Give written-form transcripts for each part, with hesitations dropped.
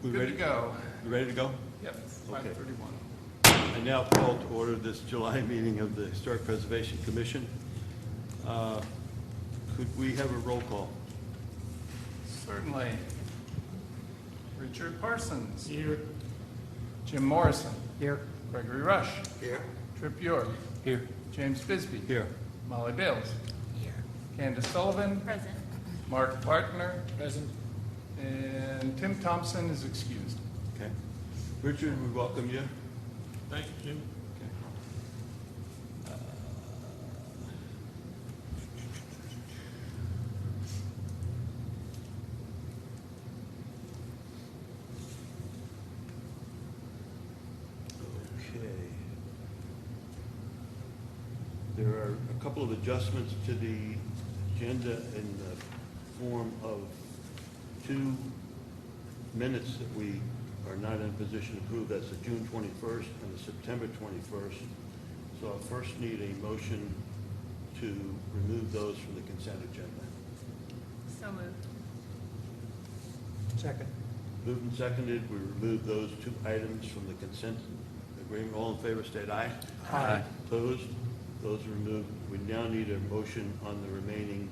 We Good ready to go. You ready to go? Yep, Okay. 5:31. I now call to order this July meeting of the Historic Preservation Commission. Could we have a roll call? Certainly. Richard Parsons. Here. Jim Morrison. Here. Gregory Rush. Here. Trip York. Here. James Bisbee. Here. Molly Bales. Here. Candace Sullivan. Present. Mark Partner. Present. And Tim Thompson is excused. Okay. Richard, we welcome you. Thank you, Jim. Okay. There are a couple of adjustments to the agenda in the form of 2 minutes that we are not in a position to approve. That's the June 21st and the September 21st. So I first need a motion to remove those from the consent agenda. So moved. Second. Moved and seconded, we remove those 2 items from the consent agreement. All in favor, state aye. Aye. Opposed? Those are removed. We now need a motion on the remaining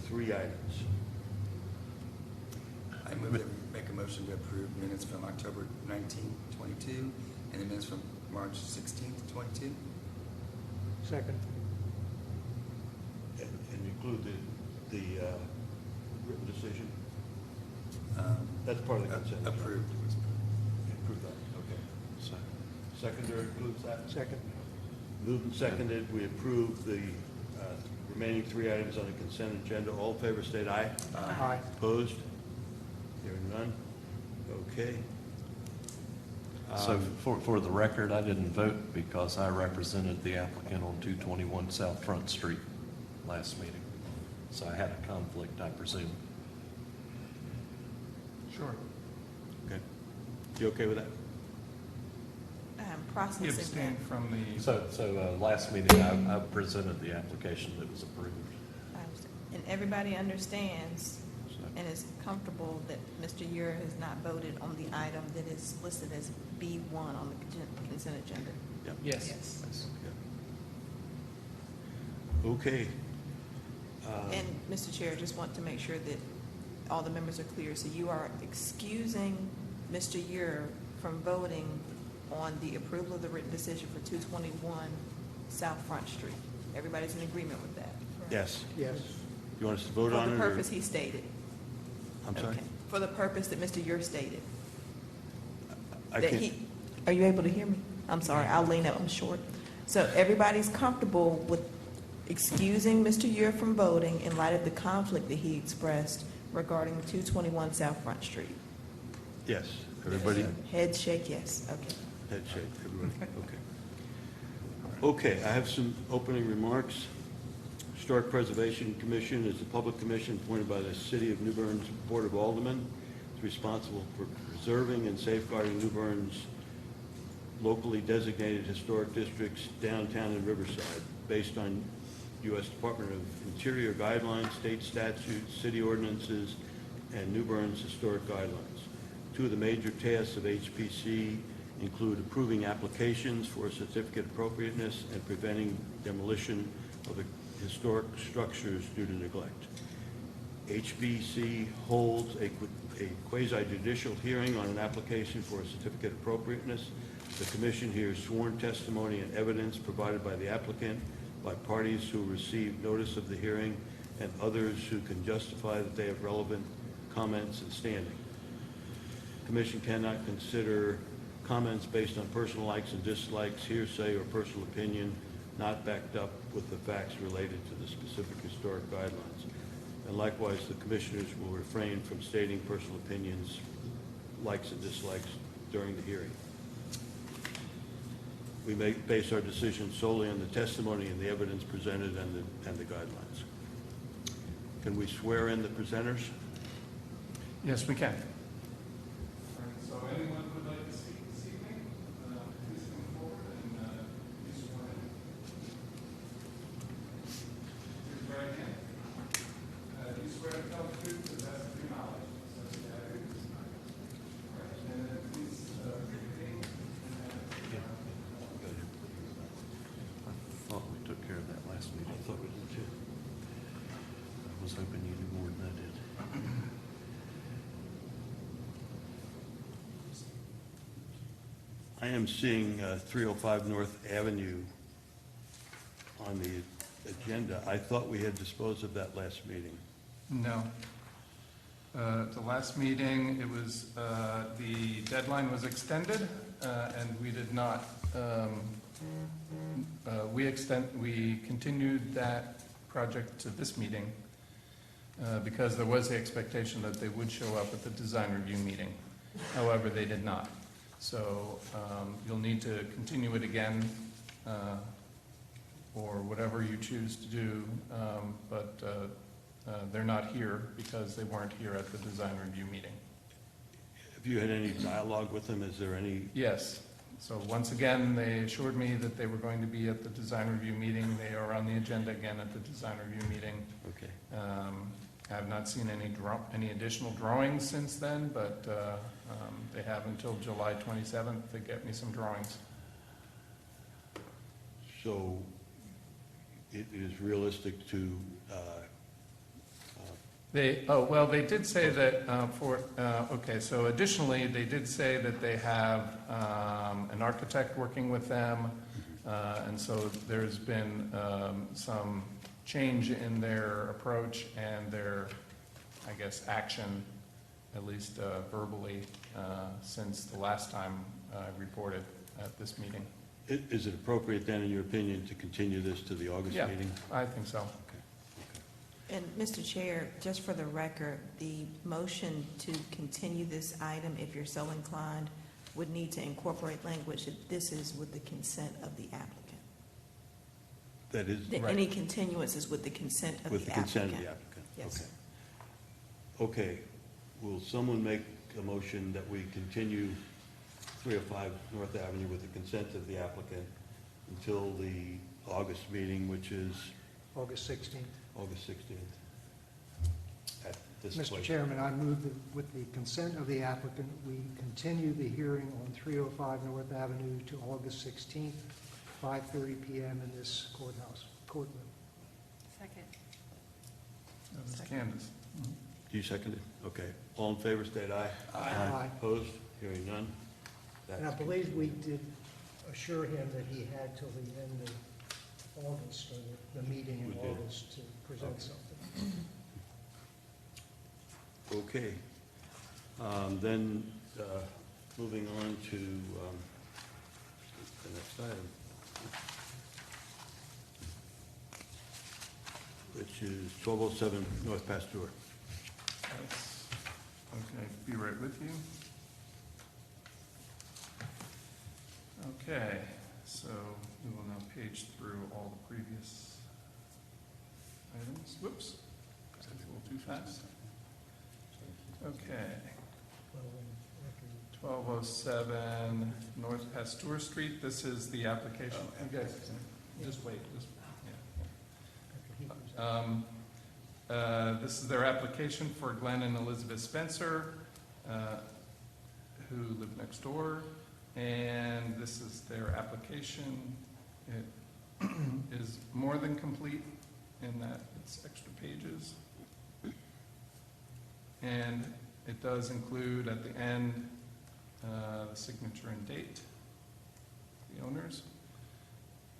3 items. I move that we make a motion to approve minutes from October 19, 22, and the minutes from March 16, 22. Second. And include the written decision? That's part of the consent. agenda. Approved. Approve that, okay. Seconder includes that? Second. Moved and seconded, we approve the remaining 3 items on the consent agenda. All in favor, state aye. Aye. Opposed? Hearing none? Okay. So for the record, I didn't vote because I represented the applicant on 221 South Front Street last meeting. So I had a conflict, I presume. Sure. Okay. You okay with that? He Processing. abstained from the, So last meeting, I presented the application that was approved. And everybody understands and is comfortable that Mr. Ure has not voted on the item that is listed as B1 on the consent agenda. Yep. Yes. Okay. And, Mr. Chair, just want to make sure that all the members are clear. So you are excusing Mr. Ure from voting on the approval of the written decision for 221 South Front Street. Everybody's in agreement with that? Yes. Yes. You want us to vote on it? For the or- purpose he stated. I'm sorry? Okay. For the purpose that Mr. Ure stated. I That can't- he, are you able to hear me? I'm sorry, I'll lean up, I'm short. So everybody's comfortable with excusing Mr. Ure from voting in light of the conflict that he expressed regarding 221 South Front Street? Yes. Everybody? Head shake, yes, okay. Head shake, everybody, okay. Okay, I have some opening remarks. Historic Preservation Commission is a public commission appointed by the City of New Bern's Board of Aldermen. It's responsible for preserving and safeguarding New Bern's locally designated historic districts, downtown and Riverside, based on U.S. Department of Interior guidelines, state statutes, city ordinances, and New Bern's historic guidelines. 2 of the major tasks of HPC include approving applications for certificate of appropriateness and preventing demolition of historic structures due to neglect. HBC holds a quasi-judicial hearing on an application for a certificate of appropriateness. The commission hears sworn testimony and evidence provided by the applicant, by parties who receive notice of the hearing, and others who can justify that they have relevant comments and standing. The commission cannot consider comments based on personal likes and dislikes, hearsay, or personal opinion not backed up with the facts related to the specific historic guidelines. And likewise, the commissioners will refrain from stating personal opinions, likes and dislikes during the hearing. We may base our decision solely on the testimony and the evidence presented and the guidelines. Can we swear in the presenters? yes, we can. So anyone who would like to speak this evening, please come forward and be sworn in. Raise your right hand. Do you swear to tell the truth to the best of your knowledge? So you have it. All right. open any more than I did. I am seeing 305 North Avenue on the agenda. I thought we had disposed of that last meeting. No. The last meeting, it was, the deadline was extended, and we did not, we continued that project to this meeting, because there was the expectation that they would show up at the design review meeting. However, they did not. So, you'll need to continue it again, or whatever you choose to do, but they're not here because they weren't here at the design review meeting. Have you had any dialogue with them? Is there any? Yes. So once again, they assured me that they were going to be at the design review meeting. They are on the agenda again at the design review meeting. Okay. I have not seen any additional drawings since then, but they have until July 27th to get me some drawings. So it is realistic to, They did say that okay, so additionally, they did say that they have an architect working with them, and so there's been some change in their approach and their, I guess, action, at least verbally, since the last time I reported at this meeting. is it appropriate then, in your opinion, to continue this to the August meeting? Yeah, I think so. And Mr. Chair, just for the record, the motion to continue this item, if you're so inclined, would need to incorporate language that this is with the consent of the applicant. That is, That Right. any continuance is with the consent of with the the consent applicant. of the applicant? Yes. Okay. Okay, will someone make a motion that we continue 305 North Avenue with the consent of the applicant until the August meeting, which is August 16th. August 16th at this Mr. place? Chairman, I move that with the consent of the applicant, we continue the hearing on 305 North Avenue to August 16th, 5:30 PM in this courtroom. Second. That was Second. Candace. Do you second it? Okay. All in favor, state aye. Aye. Opposed? Hearing none? And I That's- believe we did assure him that he had till the end of August, or the meeting in We did. August, to present Okay. something. Okay. Then, moving on to the next item, which is 1207 North Pasteur. Yes. Okay, be right with you. Okay, so we will now page through all the previous items. Whoops, that's a little too fast. Okay, 1207 North Pasteur Street, this is the application. You guys, just wait, this is their application for Glenn and Elizabeth Spencer, who live next door, and this is their application. It is more than complete in that it's extra pages. And it does include at the end the signature and date, the owners.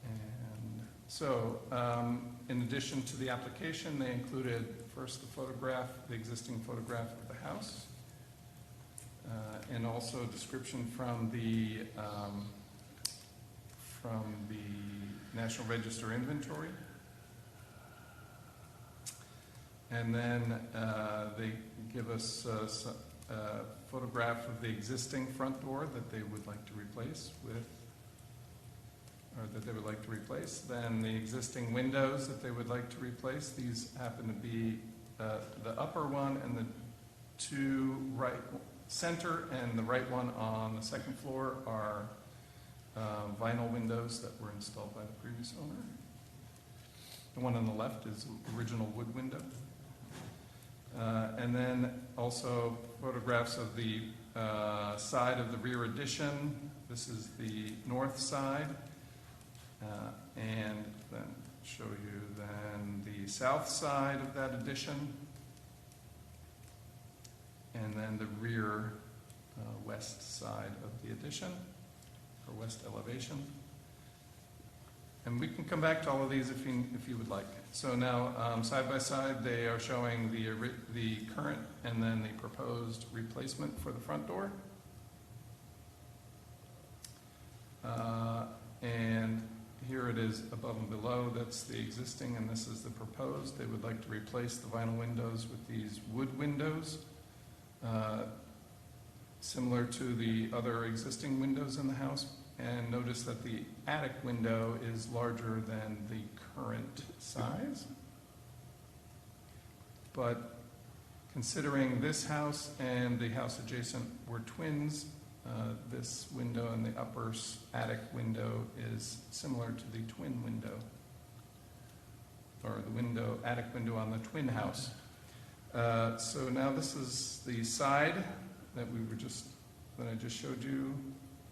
And so, in addition to the application, they included first the photograph, the existing photograph of the house, and also a description from the National Register inventory. And then they give us a photograph of the existing front door that they would like to replace with, or that they would like to replace. Then the existing windows that they would like to replace. These happen to be the upper one and the two right, center and the right one on the second floor are vinyl windows that were installed by the previous owner. The one on the left is original wood window. And then also photographs of the side of the rear addition. This is the north side. And then show you then the south side of that addition, and then the rear west side of the addition, or west elevation. And we can come back to all of these if you would like. So now, side by side, they are showing the current and then the proposed replacement for the front door. And here it is above and below. That's the existing, and this is the proposed. They would like to replace the vinyl windows with these wood windows, similar to the other existing windows in the house. And notice that the attic window is larger than the current size. But considering this house and the house adjacent were twins, this window in the upper attic window is similar to the twin window, or the attic window on the twin house. So now this is the side that I just showed you.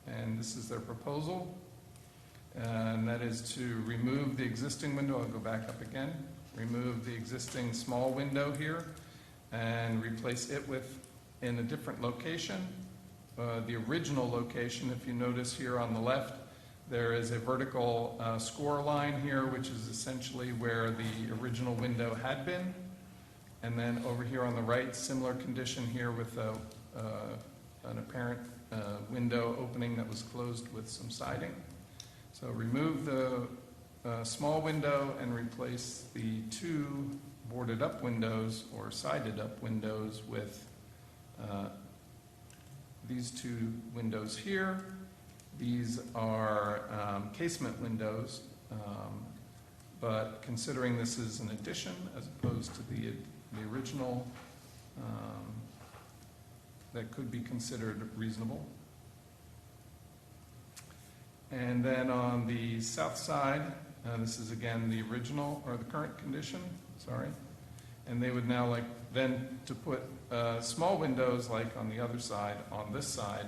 And this is their proposal, and that is to remove the existing window. I'll go back up again. Remove the existing small window here and replace it in a different location. The original location, if you notice here on the left, there is a vertical score line here, which is essentially where the original window had been. And then over here on the right, similar condition here with an apparent window opening that was closed with some siding. So remove the small window and replace the two boarded up windows or sided up windows with these two windows here. These are casement windows, but considering this is an addition as opposed to the original, that could be considered reasonable. And then on the south side, this is again the original or the current condition, sorry. And they would now like then to put small windows like on the other side, on this side,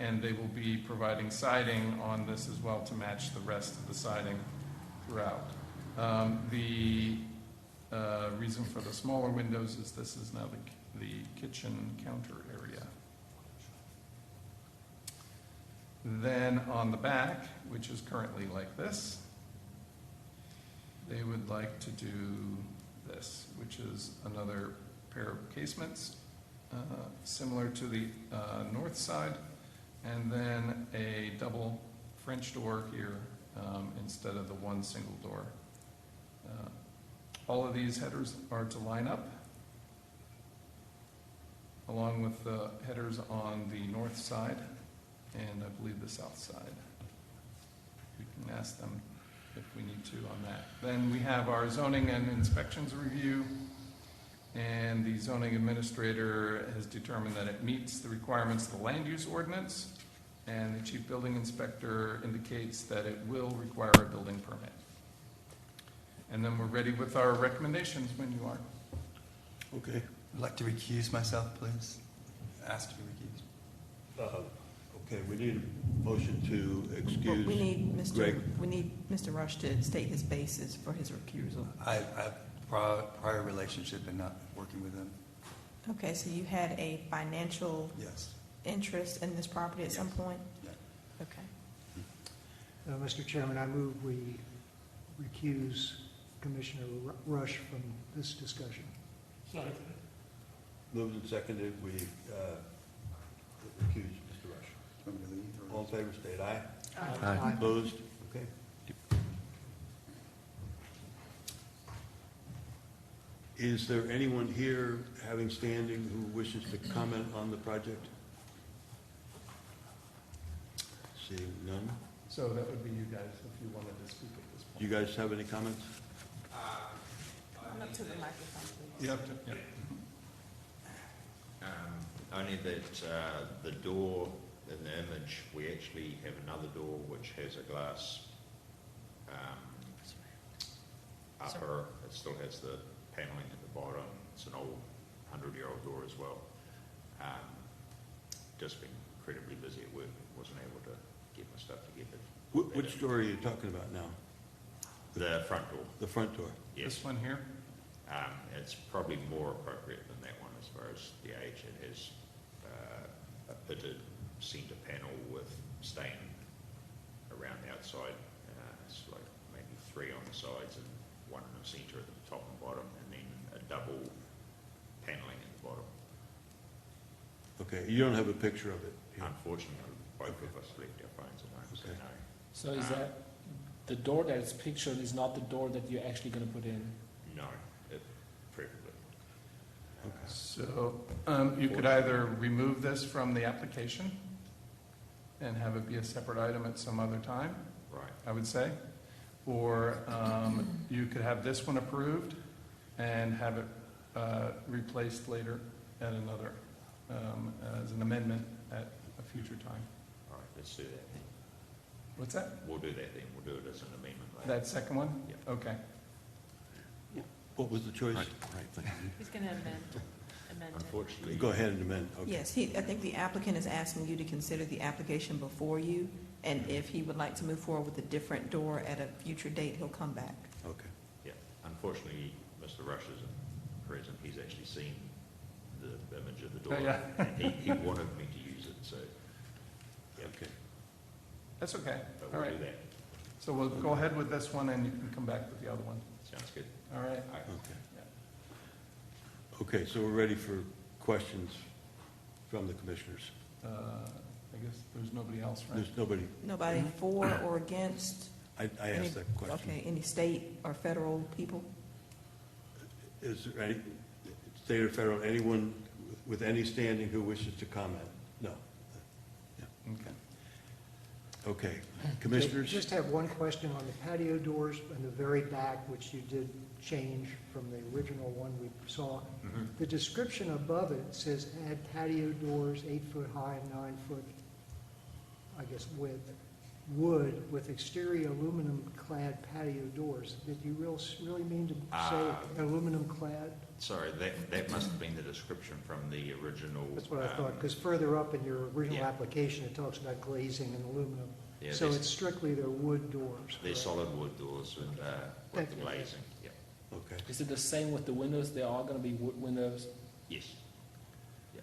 and they will be providing siding on this as well to match the rest of the siding throughout. The reason for the smaller windows is this is now the kitchen counter area. Then on the back, which is currently like this, they would like to do this, which is another pair of casements, similar to the north side, and then a double French door here instead of the one single door. All of these headers are to line up, along with the headers on the north side and I believe the south side. We can ask them if we need to on that. Then we have our zoning and inspections review, and the zoning administrator has determined that it meets the requirements of the land use ordinance, and the chief building inspector indicates that it will require a building permit. And then we're ready with our recommendations when you are. Okay. I'd like to recuse myself, please. Ask to be recused. Okay, we need a motion to excuse We need Greg. Mr. Rush to state his basis for his recusal. I have prior relationship and not working with them. Okay, so you had a financial Yes. interest in this property at some point? Yeah. Okay. Mr. Chairman, I move we recuse Commissioner Rush from this discussion. Moved and seconded, we recuse Mr. Rush. Want me to leave, or- All in favor, state aye. Aye. Opposed? Okay. Is there anyone here having standing who wishes to comment on the project? Seeing none. So that would be you guys if you wanted to speak at this point. Do you guys have any comments? Come up to the microphone, please. Yep. Only that the door in the image, we actually have another door which has a glass upper. It still has the paneling at the bottom. It's an old 100-year-old door as well. Just been incredibly busy at work. Wasn't able to get my stuff together. Which door are you talking about now? The front door, The front door? yes. This one here? It's probably more appropriate than that one as far as the age. It has a pitted centre panel with stain around the outside. It's like maybe 3 on the sides and 1 in the centre at the top and bottom, and then a double panelling at the bottom. Okay, you don't have a picture of it here? Unfortunately, both of us left our phones at home, so Okay. no. So is that, the door that is pictured is not the door that you're actually gonna put in? No, preferably. So you could either remove this from the application and have it be a separate item at some other time, Right. I would say, or you could have this one approved and have it replaced later at another, as an amendment at a future time. All right, let's do that then. What's that? We'll do that then. We'll do it as an amendment later. That second one? Yep. Okay. What was the choice? Right, thank you. He's going to amend it. Unfortunately. Go ahead and amend, okay. Yes, I think the applicant is asking you to consider the application before you, and if he would like to move forward with a different door at a future date, he'll come back. Okay. Yeah, unfortunately, Mr. Rush isn't present. He's actually seen the image of the door. Oh, yeah. And he wanted me to use it, so, yeah, Okay. That's okay. but All we'll right. do that. So we'll go ahead with this one and you can come back with the other one. Sounds good. All right. All right. Okay. Okay, so we're ready for questions from the commissioners. I guess there's nobody else, right? There's nobody, Nobody for or against? I Any- asked that question. Okay, any state or federal people? Is there any, state or federal, anyone with any standing who wishes to comment? No. Okay. Okay, commissioners? Just have one question on the patio doors in the very back, which you did change from the original one we saw. Mhm. The description above it says add patio doors 8 foot high and 9 foot, I guess, width, wood with exterior aluminum clad patio doors. Did you really mean to say aluminum clad? Sorry, that must have been the description from the original. That's what I thought, because further up in your original Yeah. application, it talks about glazing and aluminum. Yeah, So there's- it's strictly they're wood doors. They're correct? solid wood doors with Thank the you. glazing, yeah. Okay, Is it the same with the windows? They are gonna be wood windows? Yes. Yeah.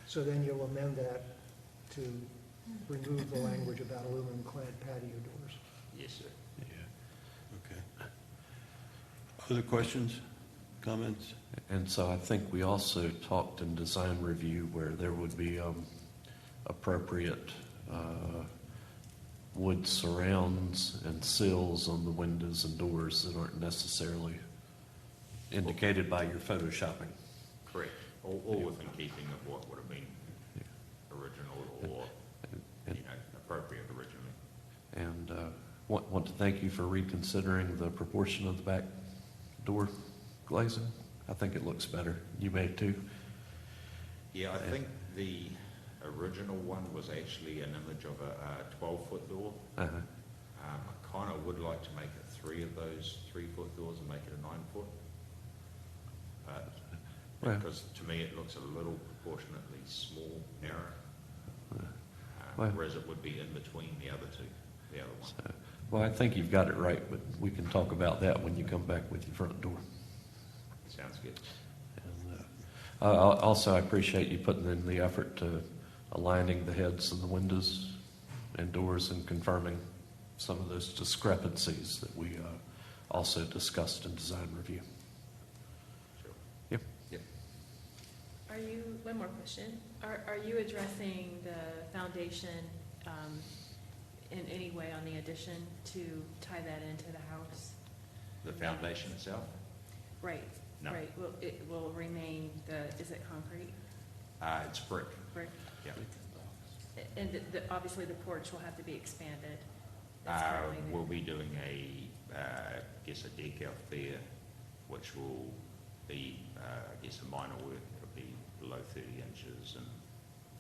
So then you'll amend that to remove the language about aluminum clad patio doors. Yes, sir. okay. Other questions, comments? And so I think we also talked in design review where there would be appropriate wood surrounds and sills on the windows and doors that aren't necessarily indicated by your photoshopping. Correct. All within keeping of what would have been original or, And- appropriate originally. And want to thank you for reconsidering the proportion of the back door glazing. I think it looks better. You may too. Yeah, I think the original one was actually an image of a 12-foot door. Uh-huh. I kind of would like to make it 3 of those 3-foot doors and make it a 9-foot. Well- Because to me, it looks a little proportionately small, narrow. Well- Whereas it would be in between the other two, the other one. So, well, I think you've got it right, but we can talk about that when you come back with your front door. Sounds good. And, also, I appreciate you putting in the effort to aligning the heads of the windows and doors and confirming some of those discrepancies that we also discussed in design review. Sure. Yep. Yep. Are you, one more question, are you addressing the foundation in any way on the addition to tie that into the house? The foundation itself? Right, No. right, well, it will remain is it concrete, It's brick. brick? Yeah. And obviously the porch will have to be expanded. That's currently there. We'll be doing I guess a deck out there, which will be, I guess, a minor work. It'll be below 30 inches and,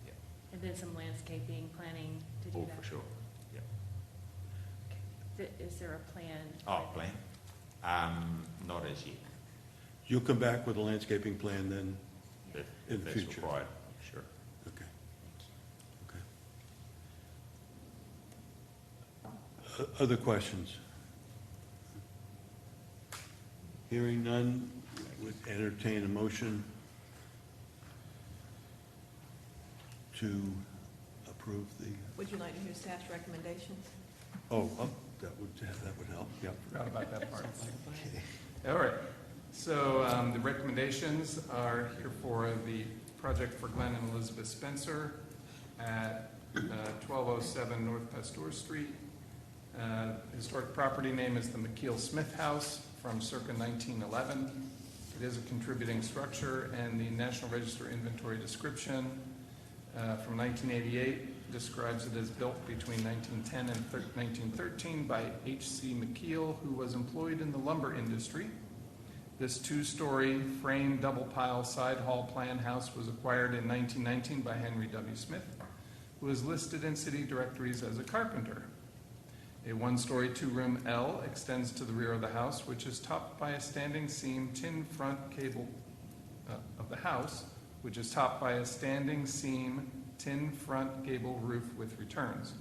yeah, And then some landscaping, planning to do all that? for sure. Yeah. Is there a plan? Oh, for that? plan? Not as yet. You'll come back with a landscaping plan then? Yeah. If In the that's future. required, sure. Okay. Okay. Other questions? Hearing none, would entertain a motion to approve the, Would you like to hear staff's recommendations? that would help, yep. Forgot about that part. Okay. All right, so the recommendations are here for the project for Glenn and Elizabeth Spencer at 1207 North Pasteur Street. Historic property name is the McKeel Smith House from circa 1911. It is a contributing structure, and the National Register inventory description from 1988 describes it as built between 1910 and 1913 by H.C. McKeel, who was employed in the lumber industry. This two-story frame double-pile side hall plan house was acquired in 1919 by Henry W. Smith, who is listed in city directories as a carpenter. A one-story, two-room L extends to the rear of the house, which is topped by a standing seam tin front gable of the house, which is topped by a standing seam tin front gable roof with returns.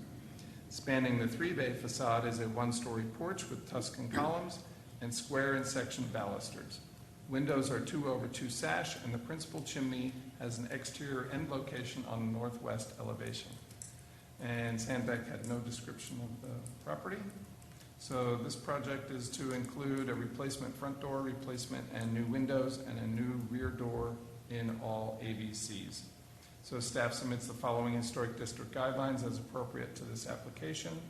Spanning the three-bay facade is a one-story porch with Tuscan columns and square and section balusters. Windows are 2/2 sash, and the principal chimney has an exterior end location on the northwest elevation. And Sandbeck had no description of the property. So this project is to include a replacement front door, replacement and new windows, and a new rear door in all AVCs. So staff submits the following historic district guidelines as appropriate to this application.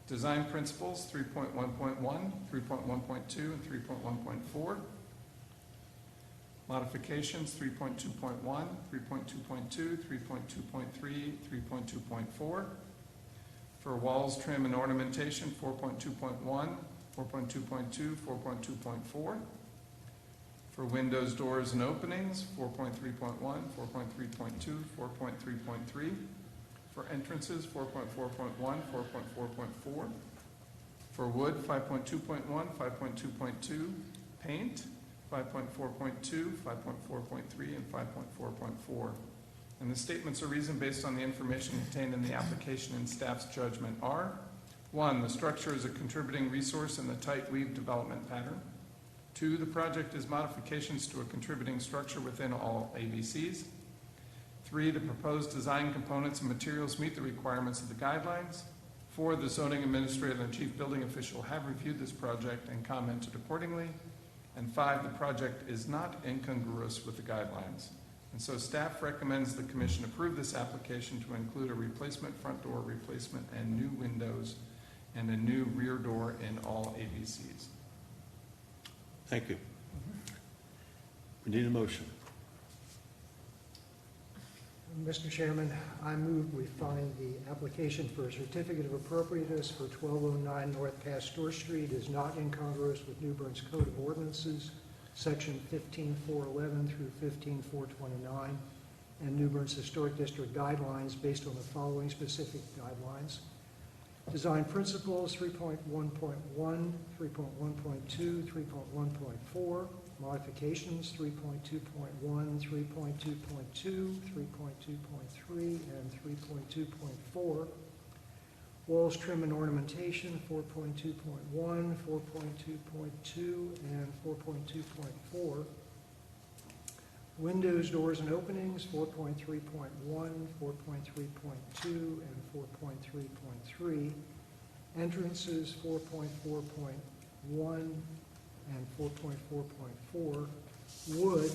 Design principles 3.1.1, 3.1.2, and 3.1.4. Modifications 3.2.1, 3.2.2, 3.2.3, 3.2.4. For walls, trim, and ornamentation 4.2.1, 4.2.2, 4.2.4. For windows, doors, and openings 4.3.1, 4.3.2, 4.3.3. For entrances 4.4.1, 4.4.4. For wood 5.2.1, 5.2.2. Paint 5.4.2, 5.4.3, and 5.4.4. And the statements of reason based on the information contained in the application and staff's judgment are: 1, the structure is a contributing resource in the tight weave development pattern. 2, the project is modifications to a contributing structure within all AVCs. 3, the proposed design components and materials meet the requirements of the guidelines. 4, the zoning administrator and chief building official have reviewed this project and commented accordingly. And 5, the project is not incongruous with the guidelines. And so staff recommends the commission approve this application to include a replacement front door replacement and new windows and a new rear door in all AVCs. Thank you. We need a motion. Mr. Chairman, I move we find the application for a certificate of appropriateness for 1209 North Pasteur Street is not incongruous with New Bern's Code of Ordinances, Section 15411 through 15429, and New Bern's Historic District guidelines based on the following specific guidelines. Design principles 3.1.1, 3.1.2, 3.1.4. Modifications 3.2.1, 3.2.2, 3.2.3, and 3.2.4. Walls, trim, and ornamentation 4.2.1, 4.2.2, and 4.2.4. Windows, doors, and openings 4.3.1, 4.3.2, and 4.3.3. Entrances 4.4.1 and 4.4.4. Wood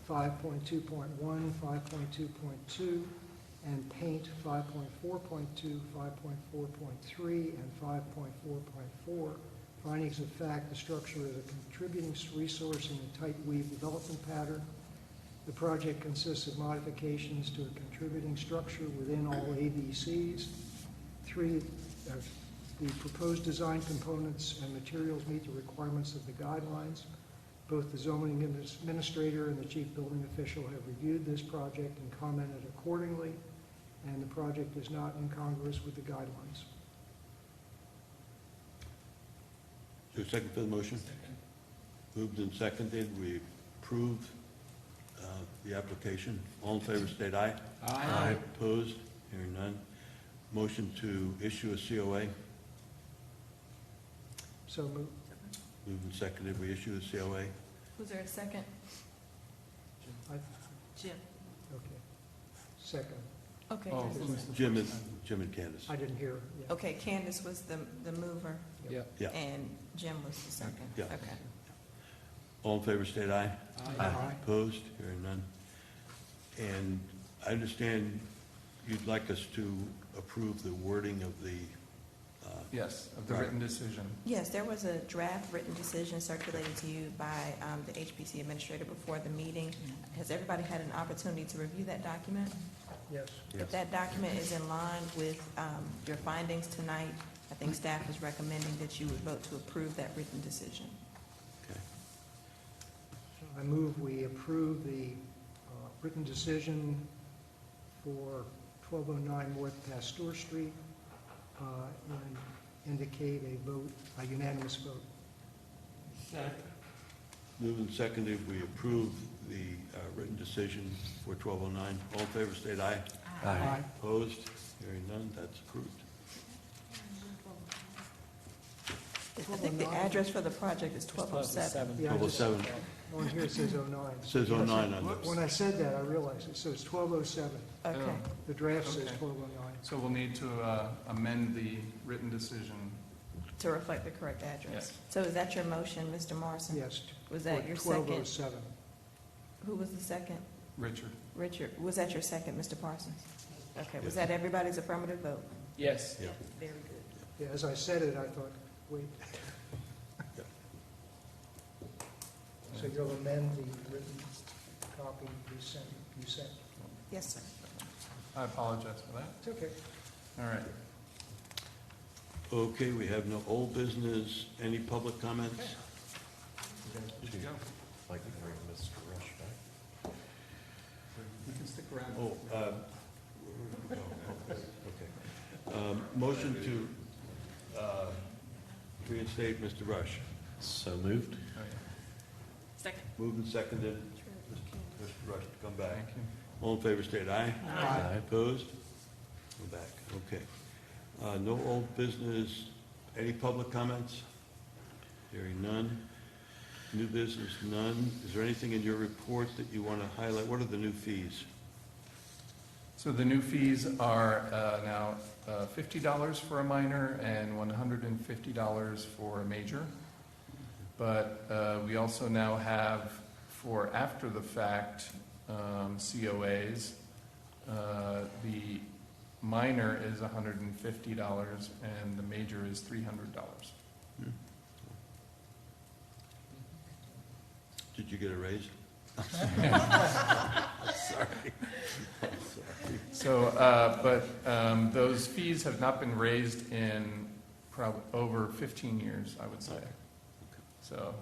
5.2.1, 5.2.2, and paint 5.4.2, 5.4.3, and 5.4.4. Findings of fact: the structure is a contributing resource in the tight weave development pattern. The project consists of modifications to a contributing structure within all AVCs. 3, the proposed design components and materials meet the requirements of the guidelines. Both the zoning administrator and the chief building official have reviewed this project and commented accordingly, and the project is not incongruous with the guidelines. Is there a second for the motion? Moved and seconded. We approve the application. All in favor state aye. Aye. Opposed? Hearing none. Motion to issue a COA. So moved. Moved and seconded, we issue the COA. Was there a second? I- Jim? Okay. Second. Okay. Oh, Candace. who's the Jim first? and Candace. I didn't hear. Yeah. Okay, Candace was the mover, Yeah. Yeah. and Jim was the second. Yeah. Okay. All in favor, state aye. Aye. Opposed? Hearing none. And I understand you'd like us to approve the wording of the, Yes, of the written decision. Yes, there was a draft written decision circulated to you by the HPC administrator before the meeting. Has everybody had an opportunity to review that document? Yes. If that document is in line with your findings tonight, I think staff is recommending that you would vote to approve that written decision. okay. I move we approve the written decision for 1209 North Pasteur Street and indicate a unanimous vote. Moved and seconded, we approve the written decision for 1209. All in favor, state aye. Aye. Opposed? Hearing none, that's approved. I think the address for the project is 1207. Yeah, I just- 1207. On here it says 09. It says 09 on When this. I said that, I realized it says 1207. Okay. Oh. The draft says Okay. 1209. So we'll need to amend the written decision. To reflect the correct address. Yes. So is that your motion, Mr. Morrison? Yes. Was that for your second? 1207. Who was the second? Richard? Richard, was that your second, Mr. Parsons? Okay, was that everybody's affirmative vote? Yes. Yeah. Very good. Yeah, as I said it, I thought, wait. So you'll amend the written copy you sent. Yes, sir. I apologize for that. It's okay. All right. Okay, we have no old business. Any public comments? Good to go. Like to bring Mr. Rush back. You can stick around. Oh, okay. Motion to reinstate Mr. Rush. So moved. Oh, yeah. Second. Moved and seconded, Mr. Rush to come back. Thank you. All in favor, state aye. Aye. Opposed? Go back, okay. No old business. Any public comments? Hearing none. New business, none. Is there anything in your report that you want to highlight? What are the new fees? So the new fees are now $50 for a minor and $150 for a major. But we also now have, for after the fact COAs, the minor is $150 and the major is $300. Did you get a raise? Sorry. So, but those fees have not been raised in probably over 15 years, I would say. So,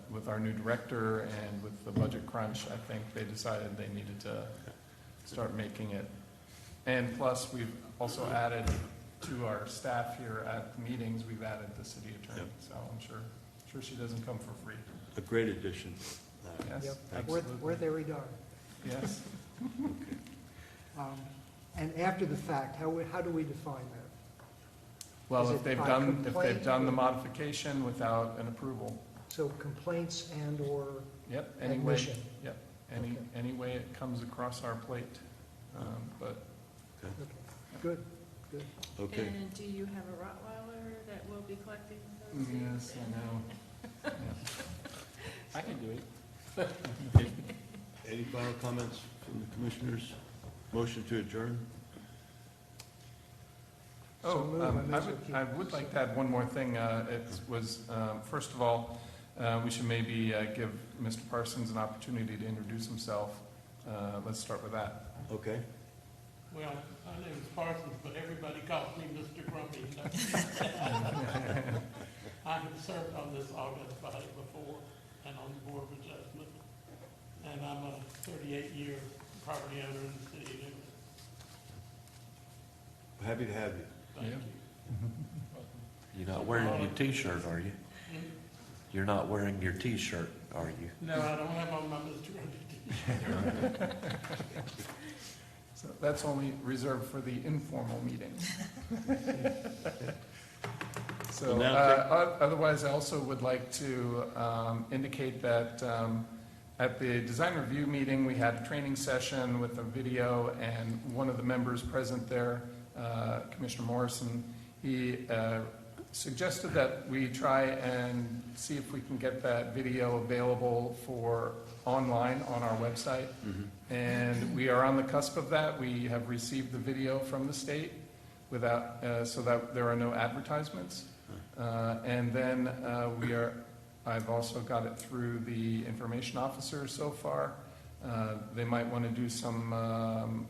with our new director and with the budget crunch, I think they decided they needed to start making it. And plus, we've also added to our staff here at meetings, we've added the city attorney. Yep. So I'm sure she doesn't come for free. A great addition. Yes, Yep, absolutely. worth every dime. Yes. And after the fact, how do we define that? Well, Is if it they've by done complaint the or- modification without an approval, So complaints and/or yep, any way, admission? yep, Okay. any way it comes across our plate. But Okay, good, good. Okay. And do you have a Rottweiler that will be collecting those fees? yes, I know. I can do it. Any final comments from the commissioners? Motion to adjourn? Oh, moved. I would like to add one more thing. It was, first of all, we should maybe give Mr. Parsons an opportunity to introduce himself. Let's start with that. Okay. Well, my name is Parsons, but everybody calls me Mr. Grumpy. I have served on this audit body before and on the Board of Adjustment, and I'm a 38-year property owner in the city of Newton. Happy to have you. Thank Yeah. you. You're not wearing your T-shirt, are you? Hmm? You're not wearing your T-shirt, are you? No, I don't have on my Mr. Grumpy t-shirt. So that's only reserved for the informal meeting. So, Well, now otherwise, I also would like to indicate that at the design review meeting, we had a training session with a video, and one of the members present there, Commissioner Morrison, he suggested that we try and see if we can get that video available for online on our website. And we are on the cusp of that. We have received the video from the state without, so that there are no advertisements. And then I've also got it through the information officer so far. They might want to do some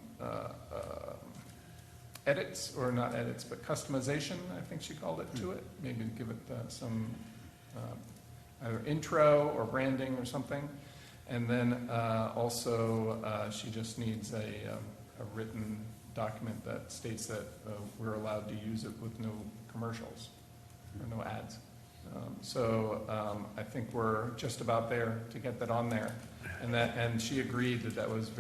edits, or not edits, but customization, I think she called it, to it. Maybe give it some either intro or branding or something. And then also she just needs a written document that states that we're allowed to use it with no commercials or no ads. I think we're just about there to get that on there. And she agreed that was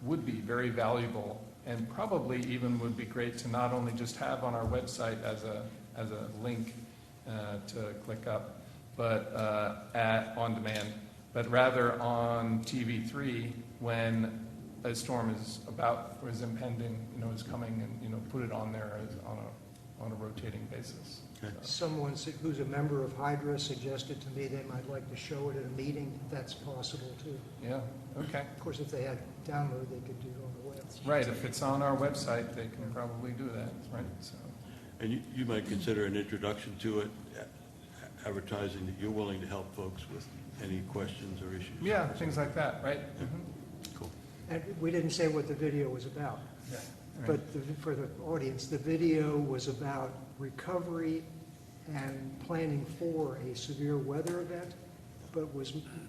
would be very valuable, and probably even would be great to not only just have on our website as a link to click up, but on demand, but rather on TV3 when a storm is impending, is coming, and put it on there on a rotating basis. Okay. Someone who's a member of Hydra suggested to me they might like to show it at a meeting. That's possible too. Yeah. Okay. Of course, if they had download, they could do it on the web. Right. If it's on our website, they can probably do that. Right. So. And you might consider an introduction to it, advertising that you're willing to help folks with any questions or issues. Yeah, things like that. Right. Yeah. Cool. And we didn't say what the video was about. Yeah. Right. But for the audience, the video was about recovery and planning for a severe weather event. But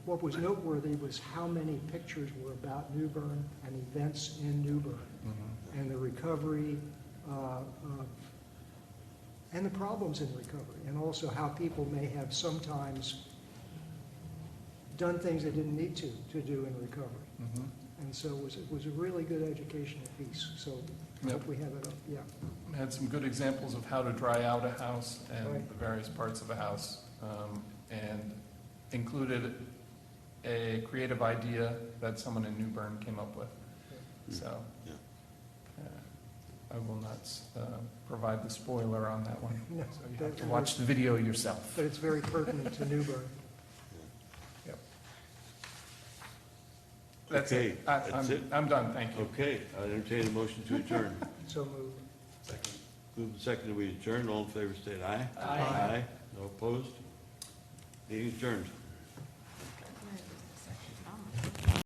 what was noteworthy was how many pictures were about New Bern and events in New Bern, and the recovery and the problems in recovery, and also how people may have sometimes done things they didn't need to do in recovery. And so it was a really good educational piece. So I hope we have it up. Yeah. Had some good examples of how to dry out a house and Right. the various parts of a house, and included a creative idea that someone in New Bern came up with. So Yeah. I will not provide the spoiler on that one. No, So you have to watch the video yourself. But it's very pertinent to New Bern. Yep. That's Okay, it. that's it. I'm done, thank you. Okay, I entertain a motion to adjourn. So moved. Moved and seconded, we adjourn. All in favor, state aye. Aye. No opposed? Meeting adjourned.